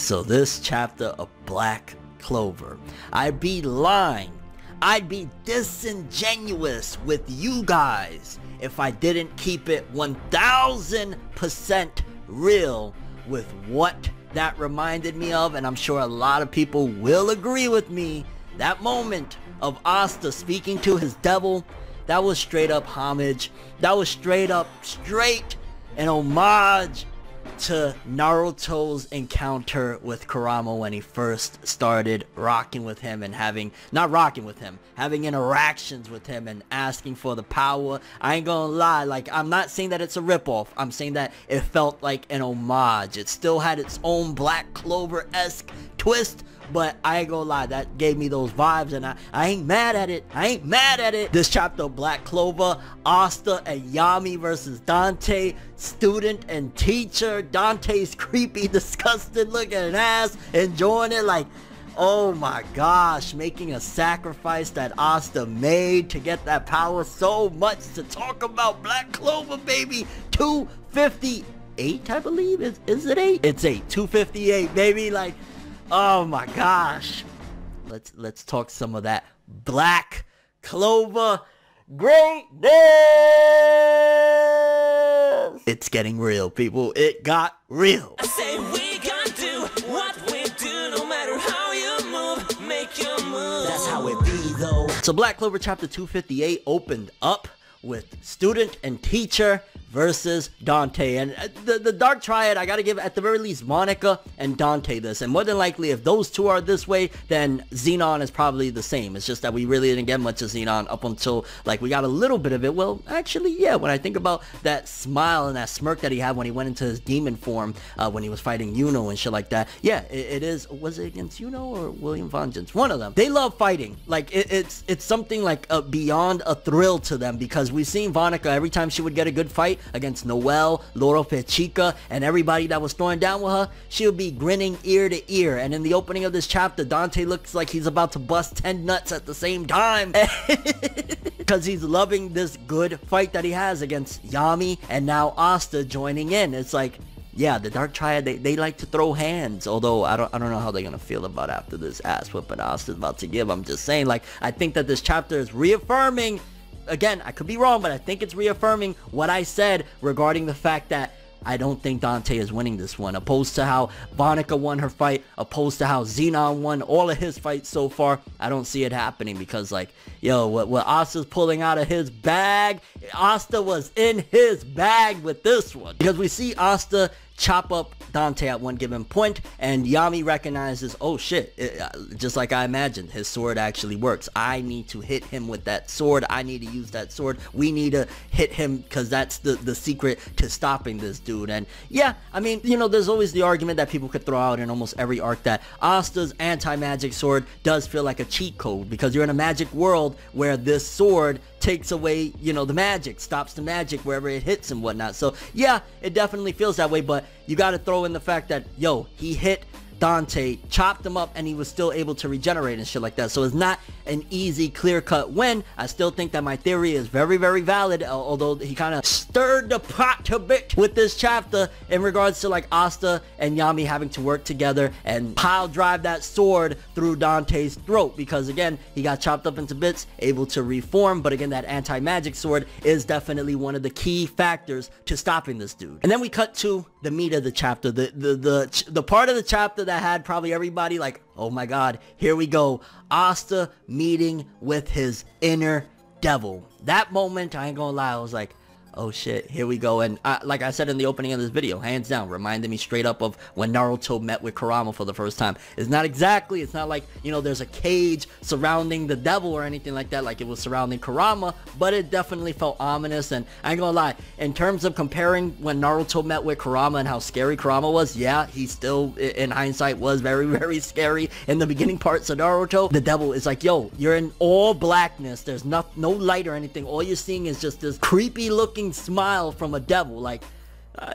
So this chapter of Black Clover, I'd be lying, I'd be disingenuous with you guys if I didn't keep it 1000% real with what that reminded me of, and I'm sure a lot of people will agree with me. That moment of Asta speaking to his devil, that was straight up homage. That was straight an homage to Naruto's encounter with Kurama when he first started rocking with him and having interactions with him and asking for the power. I ain't gonna lie, like, I'm not saying that it's a ripoff. I'm saying that it felt like an homage. It still had its own Black Clover-esque twist, but I ain't gonna lie, that gave me those vibes, and I ain't mad at it. I ain't mad at it. This chapter of Black Clover, Asta and Yami versus Dante, student and teacher. Dante's creepy, disgusted looking ass, enjoying it like, oh my gosh, making a sacrifice that Asta made to get that power. So much to talk about. Black Clover, baby. 258, I believe. Is it 8? It's 8. 258, baby. Like, oh my gosh. Let's talk some of that Black Clover greatness. It's getting real, people. It got real. I say we gonna do what we do, no matter how you move, make your move. That's how it be though. So Black Clover chapter 258 opened up with student and teacher versus Dante, and the Dark Triad, I gotta give at the very least Monica and Dante this, and more than likely if those two are this way, then Xenon is probably the same. It's just that we really didn't get much of Xenon up until, like, we got a little bit of it. Well, actually, yeah, when I think about that smile and that smirk that he had when he went into his demon form, when he was fighting Yuno and shit like that, yeah, it is, was it against Yuno or William Vengeance? One of them. They love fighting. Like, it's something like beyond a thrill to them, because we've seen Vonica every time she would get a good fight against Noelle, Loro Pechica, and everybody that was throwing down with her, she would be grinning ear to ear. And in the opening of this chapter, Dante looks like he's about to bust 10 nuts at the same time because he's loving this good fight that he has against Yami and now Asta joining in. It's like, yeah, the Dark Triad, they like to throw hands, although I don't know how they're gonna feel about after this ass whipping Asta's about to give. I'm just saying, like, I think that this chapter is reaffirming, again, I could be wrong, but I think it's reaffirming what I said regarding the fact that I don't think Dante is winning this one, opposed to how Vonica won her fight, opposed to how Xenon won all of his fights so far. I don't see it happening because, like, yo, what Asta's pulling out of his bag, Asta was in his bag with this one, because we see Asta chop up Dante at one given point, and Yami recognizes, oh shit, just like I imagined, his sword actually works. I need to hit him with that sword. I need to use that sword. We need to hit him because that's the secret to stopping this dude. And yeah, I mean, you know, there's always the argument that people could throw out in almost every arc that Asta's anti-magic sword does feel like a cheat code, because you're in a magic world where this sword takes away, you know, the magic, stops the magic wherever it hits and whatnot. So yeah, it definitely feels that way, but you got to throw in the fact that, yo, he hit Dante, chopped him up, and he was still able to regenerate and shit like that. So it's not an easy, clear-cut win. I still think that my theory is very, very valid, although he kind of stirred the pot a bit with this chapter in regards to, like, Asta and Yami having to work together and pile drive that sword through Dante's throat, because again, he got chopped up into bits, able to reform, but again, that anti-magic sword is definitely one of the key factors to stopping this dude. And then we cut to the meat of the chapter, the part of the chapter that had probably everybody like, oh my god, here we go, Asta meeting with his inner devil. That moment, I ain't gonna lie, I was like, oh shit, here we go. And like I said in the opening of this video, hands down, reminded me straight up of when Naruto met with Kurama for the first time. It's not like, you know, there's a cage surrounding the devil or anything like that, like it was surrounding Kurama, but it definitely felt ominous. And I ain't gonna lie, in terms of comparing when Naruto met with Kurama and how scary Kurama was, yeah, he still, in hindsight, was very, very scary in the beginning parts of Naruto. The devil is like, yo, you're in all blackness, there's no light or anything, all you're seeing is just this creepy looking smile from a devil. Like,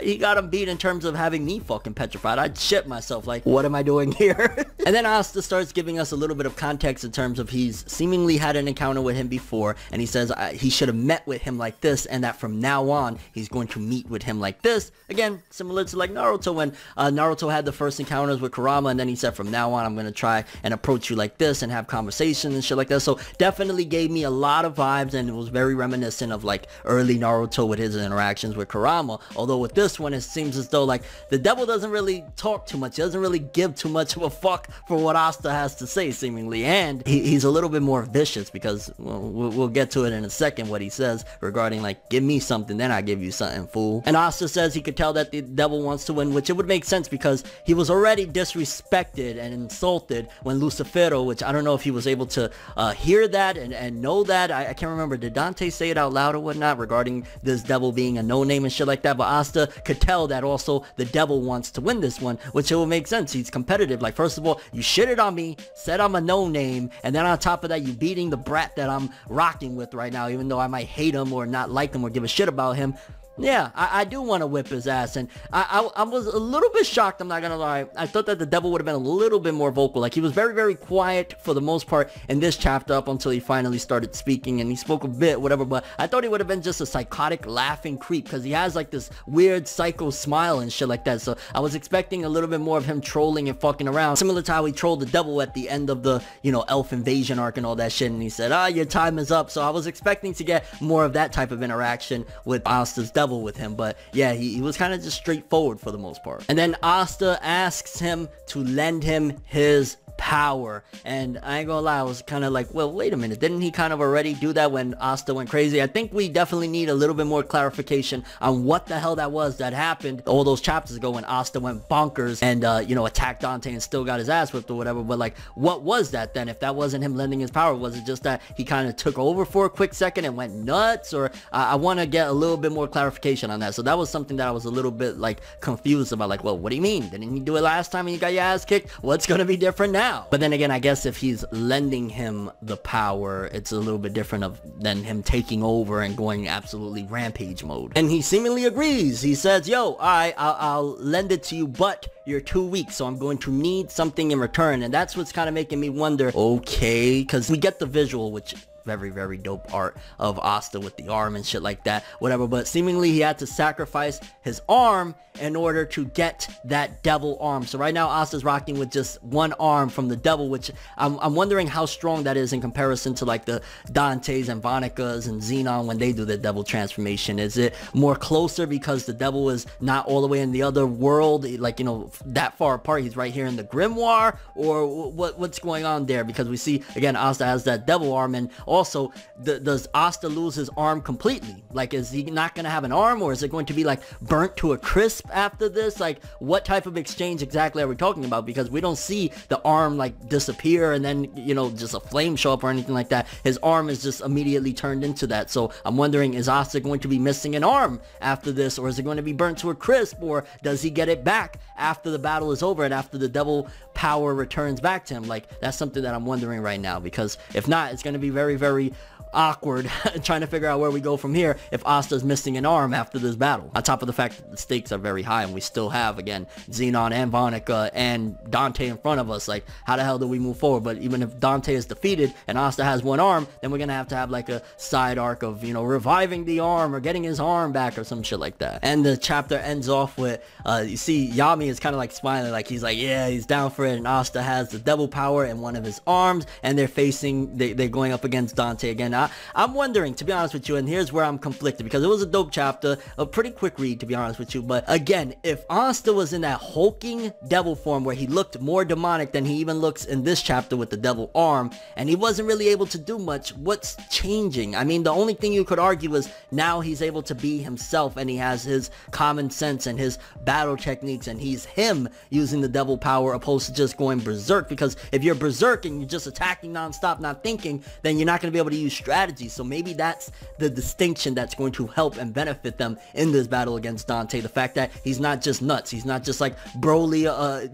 he got him beat in terms of having me fucking petrified. I'd shit myself, like, what am I doing here? And then Asta starts giving us a little bit of context in terms of he's seemingly had an encounter with him before, and he says he should have met with him like this, and that from now on, he's going to meet with him like this. Again, similar to like Naruto, when Naruto had the first encounters with Kurama, and then he said, from now on, I'm going to try and approach you like this and have conversations and shit like that. So definitely gave me a lot of vibes, and it was very reminiscent of like early Naruto with his interactions with Kurama. Although with this one, it seems as though like the devil doesn't really talk too much. He doesn't really give too much of a fuck for what Asta has to say, seemingly. And he's a little bit more vicious, because we'll get to it in a second, what he says regarding like, give me something, then I give you something, fool. And Asta says he could tell that the devil wants to win, which it would make sense because he was already disrespected and insulted when Lucifero, which I don't know if he was able to hear that and know that. I can't remember, did Dante say it out loud or whatnot regarding this devil being a no-name and shit like that? But Asta could tell that also the devil wants to win this one, which it will make sense. He's competitive. Like, first of all, you shitted on me, said I'm a no-name, and then on top of that, you beating the brat that I'm rocking with right now, even though I might hate him or not like him or give a shit about him. Yeah, I do want to whip his ass, and I was a little bit shocked, I'm not gonna lie. I thought that the devil would have been a little bit more vocal. Like, he was very, very quiet for the most part in this chapter up until he finally started speaking, and he spoke a bit, whatever, but I thought he would have been just a psychotic laughing creep, because he has like this weird psycho smile and shit like that. So I was expecting a little bit more of him trolling and fucking around, similar to how he trolled the devil at the end of the, you know, elf invasion arc and all that shit, and he said, your time is up. So I was expecting to get more of that type of interaction with Asta's devil with him, but yeah, he was kind of just straightforward for the most part. And then Asta asks him to lend him his power, and I ain't gonna lie, I was kind of like, well, wait a minute, didn't he kind of already do that when Asta went crazy? I think we definitely need a little bit more clarification on what the hell that was that happened all those chapters ago when Asta went bonkers and you know, attacked Dante and still got his ass whipped or whatever. But like, what was that then? If that wasn't him lending his power, was it just that he kind of took over for a quick second and went nuts? Or I want to get a little bit more clarification on that. So that was something that I was a little bit like confused about, like, well, what do you mean? Didn't you do it last time and you got your ass kicked? What's gonna be different now? But then again, I guess if he's lending him the power, it's a little bit different than him taking over and going absolutely rampage mode. And he seemingly agrees. He says, yo, alright, I'll lend it to you, but you're too weak, so I'm going to need something in return. And that's what's kind of making me wonder, okay, because we get the visual, which very, very dope art of Asta with the arm and shit like that, whatever, but seemingly he had to sacrifice his arm in order to get that devil arm. So right now Asta's rocking with just one arm from the devil, which I'm wondering how strong that is in comparison to like the Dantes and Vanikas and Xenon when they do the devil transformation. Is it more closer because the devil is not all the way in the other world, like, you know, that far apart? He's right here in the Grimoire, or what's going on there? Because we see again Asta has that devil arm, and also does Asta lose his arm completely? Like, is he not gonna have an arm, or is it going to be like burnt to a crisp after this? Like, what type of exchange exactly are we talking about? Because we don't see the arm like disappear and then, you know, just a flame show up or anything like that. His arm is just immediately turned into that. So I'm wondering, is Asta going to be missing an arm after this, or is it going to be burnt to a crisp, or does he get it back after the battle is over and after the devil power returns back to him? Like, that's something that I'm wondering right now, because if not, it's going to be very, very awkward trying to figure out where we go from here if Asta's missing an arm after this battle. On top of the fact that the stakes are very high and we still have, again, Xenon and Vanika and Dante in front of us. Like, how the hell do we move forward? But even if Dante is defeated and Asta has one arm, then we're gonna have to have like a side arc of, you know, reviving the arm or getting his arm back or some shit like that. And the chapter ends off with you see Yami is kind of like smiling, like he's like, yeah, he's down for it, and Asta has the devil power in one of his arms, and they're going up against Dante again. I'm wondering, to be honest with you, and here's where I'm conflicted, because it was a dope chapter, a pretty quick read, to be honest with you, but again, if Asta was in that hulking devil form where he looked more demonic than he even looks in this chapter with the devil arm, and he wasn't really able to do much, what's changing? I mean, the only thing you could argue is now he's able to be himself, and he has his common sense and his battle techniques, and he's him using the devil power, opposed to just going berserk, because if you're berserk and you're just attacking non-stop, not thinking, then you're not going to be able to use strategy. So maybe that's the distinction that's going to help and benefit them in this battle against Dante. The fact that he's not just nuts, he's not just like Broly,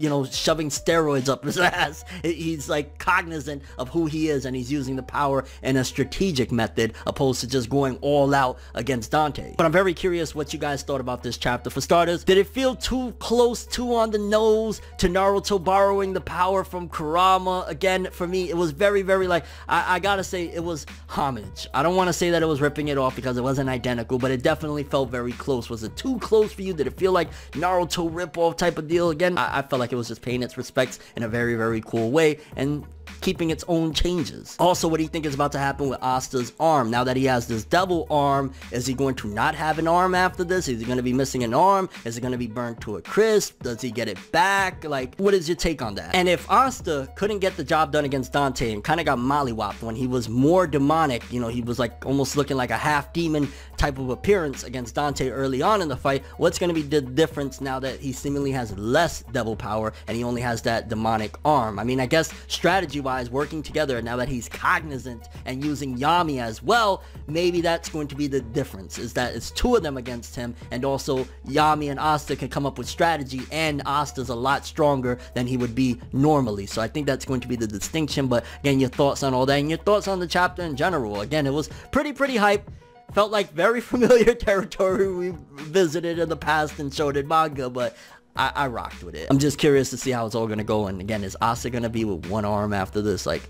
you know, shoving steroids up his ass. He's like cognizant of who he is, and he's using the power in a strategic method opposed to just going all out against Dante. But I'm very curious what you guys thought about this chapter. For starters, did it feel too close, too on the nose to Naruto borrowing the power from Kurama? Again, for me, it was very, very like, I gotta say, it was homage. I don't want to say that it was ripping it off because it wasn't identical, but it definitely felt very close. Was it too close for you? Did it feel like Naruto rip-off type of deal? Again, I felt like it was just paying its respects in a very, very cool way and keeping its own changes. Also, what do you think is about to happen with ASTA'S arm? Now that he has this devil arm, is he going to not have an arm after this? Is he going to be missing an arm? Is it going to be burnt to a crisp? Does he get it back? Like, what is your take on that? And if Asta couldn't get the job done against Dante and kind of got mollywopped when he was more demonic, you know, he was like almost looking like a half demon type of appearance against Dante early on in the fight, what's going to be the difference now that he seemingly has less devil power and he only has that demonic arm? I mean, I guess strategy-wise, working together, now that he's cognizant and using Yami as well, maybe that's going to be the difference, is that it's two of them against him, and also Yami and Asta can come up with strategy, and Asta's a lot stronger than he would be normally. So I think that's going to be the distinction. But again, your thoughts on all that and your thoughts on the chapter in general. Again, it was pretty hype. Felt like very familiar territory we visited in the past and showed in manga, but I rocked with it. I'm just curious to see how it's all gonna go. And again, is Asta gonna be with one arm after this? Like,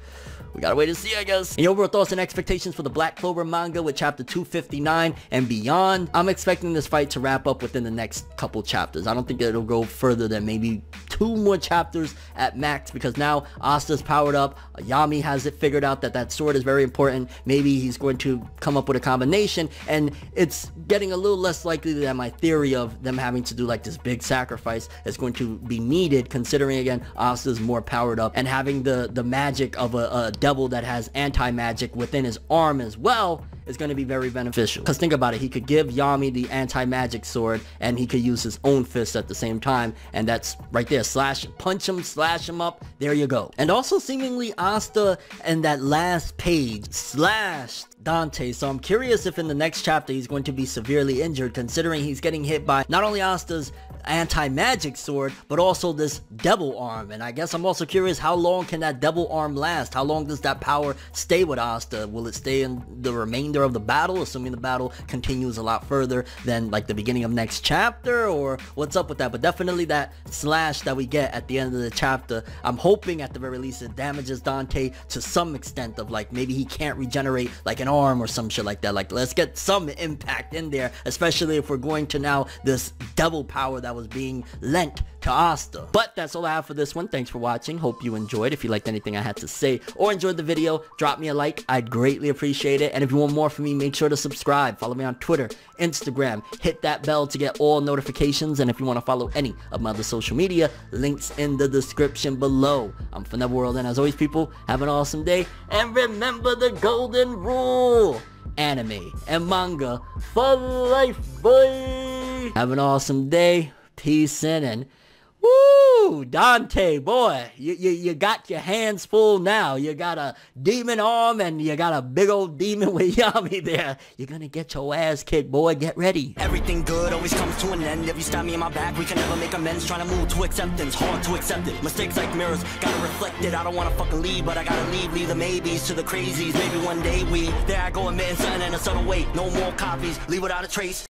we gotta wait to see, I guess. And your overall thoughts and expectations for the Black Clover manga with chapter 259 and beyond. I'm expecting this fight to wrap up within the next couple chapters. I don't think it'll go further than maybe 2 more chapters at max, because now Asta's powered up. Yami has it figured out that that sword is very important. Maybe he's going to come up with a combination, and it's getting a little less likely that my theory of them having to do like this big sacrifice is going to be needed, considering again Asta's more powered up, and having the magic of a devil that has anti-magic within his arm as well is going to be very beneficial. Because think about it, he could give Yami the anti-magic sword and he could use his own fist at the same time, and that's right there. Punch him, slash him up, there you go. And also seemingly Asta in that last page slashed Dante, so I'm curious if in the next chapter he's going to be severely injured, considering he's getting hit by not only Asta's anti-magic sword but also this devil arm. And I guess I'm also curious, how long can that devil arm last? How long does that power stay with Asta? Will it stay in the remainder of the battle, assuming the battle continues a lot further than like the beginning of next chapter, or what's up with that? But definitely that slash that we get at the end of the chapter, I'm hoping at the very least it damages Dante to some extent, of like maybe he can't regenerate like an arm or some shit like that. Like, let's get some impact in there, especially if we're going to now this devil power that was being lent to Asta. But that's all I have for this one. Thanks for watching. Hope you enjoyed. If you liked anything I had to say or enjoyed the video, drop me a like. I'd greatly appreciate it. And if you want more from me, make sure to subscribe. Follow me on Twitter, Instagram. Hit that bell to get all notifications. And if you want to follow any of my other social media, links in the description below. I'm ForneverWorld, and as always, people, have an awesome day. And remember the golden rule: anime and manga for life, boy. Have an awesome day. Peace in, and woo, Dante, boy, you got your hands full now. You got a demon arm and you got a big old demon with Yami there. You're gonna get your ass kicked, boy. Get ready. Everything good always comes to an end. If you stab me in my back, we can never make amends. Trying to move to acceptance, hard to accept it. Mistakes like mirrors, gotta reflect it. I don't wanna fucking leave, but I gotta leave. Leave the maybes to the crazies. Maybe one day there I go, admitting something in a subtle way. No more copies, leave without a trace.